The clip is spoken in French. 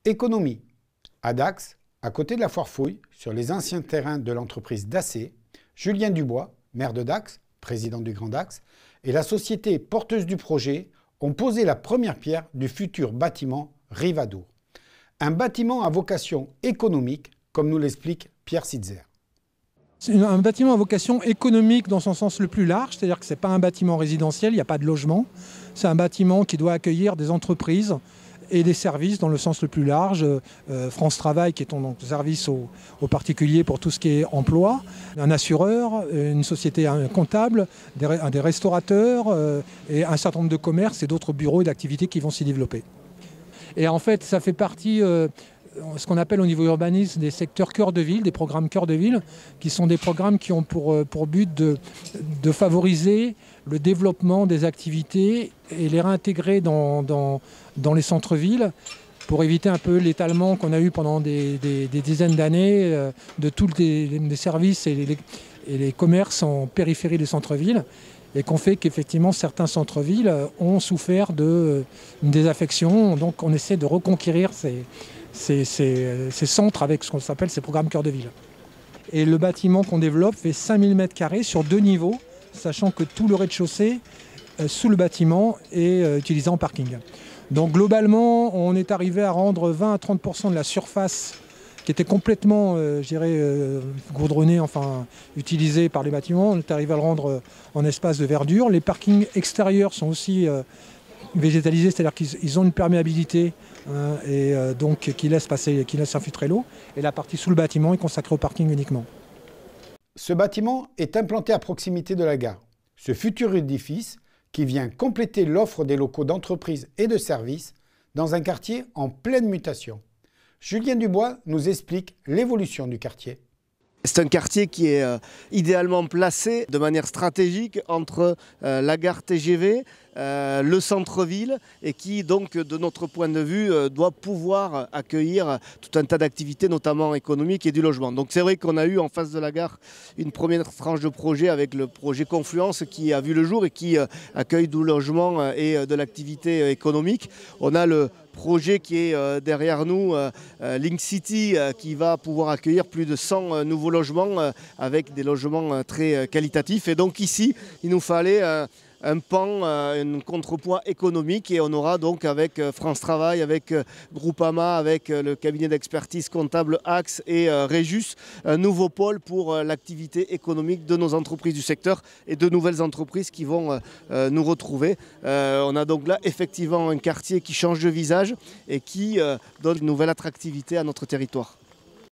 Économie. À Dax, à côté de la foire Fouille, sur les anciens terrains de l'entreprise Dacé, Julien Dubois, maire de Dax, président du Grand Dax, et la société porteuse du projet ont posé la première pierre du futur bâtiment Rivadour. Un bâtiment à vocation économique, comme nous l'explique Pierre Sitzer. C'est un bâtiment à vocation économique dans son sens le plus large, c'est-à-dire que ce n'est pas un bâtiment résidentiel, il n'y a pas de logement. C'est un bâtiment qui doit accueillir des entreprises et des services dans le sens le plus large. France Travail qui est donc service aux particuliers pour tout ce qui est emploi, un assureur, une société comptable, des restaurateurs et un certain nombre de commerces et d'autres bureaux et d'activités qui vont s'y développer. Et en fait, ça fait partie, ce qu'on appelle au niveau urbanisme, des secteurs cœur de ville, des programmes cœur de ville, qui sont des programmes qui ont pour but de favoriser le développement des activités et les réintégrer dans les centres-villes pour éviter un peu l'étalement qu'on a eu pendant des dizaines d'années de tous les services et les commerces en périphérie des centres-villes, et qu'on fait qu'effectivement certains centres-villes ont souffert d'une désaffection. Donc on essaie de reconquérir ces centres avec ce qu'on appelle ces programmes cœur de ville. Et le bâtiment qu'on développe fait 5000 m² sur 2 niveaux, sachant que tout le rez-de-chaussée sous le bâtiment est utilisé en parking. Donc globalement, on est arrivé à rendre 20 à 30% de la surface qui était complètement goudronnée, enfin utilisée par les bâtiments. On est arrivé à le rendre en espace de verdure. Les parkings extérieurs sont aussi végétalisés, c'est-à-dire qu'ils ont une perméabilité donc qui laisse infiltrer l'eau. Et la partie sous le bâtiment est consacrée au parking uniquement. Ce bâtiment est implanté à proximité de la gare. Ce futur édifice qui vient compléter l'offre des locaux d'entreprise et de services dans un quartier en pleine mutation. Julien Dubois nous explique l'évolution du quartier. C'est un quartier qui est idéalement placé de manière stratégique entre la gare TGV, le centre-ville, et qui donc de notre point de vue doit pouvoir accueillir tout un tas d'activités, notamment économiques et du logement. Donc c'est vrai qu'on a eu en face de la gare une première tranche de projet avec le projet Confluence qui a vu le jour et qui accueille du logement et de l'activité économique. On a le projet qui est derrière nous, Link City, qui va pouvoir accueillir plus de 100 nouveaux logements avec des logements très qualitatifs. Et donc ici, il nous fallait un pan, un contrepoids économique, et on aura donc avec France Travail, avec Groupama, avec le cabinet d'expertise comptable Axe et Réjus, un nouveau pôle pour l'activité économique de nos entreprises du secteur et de nouvelles entreprises qui vont nous retrouver. On a donc là effectivement un quartier qui change de visage et qui donne une nouvelle attractivité à notre territoire.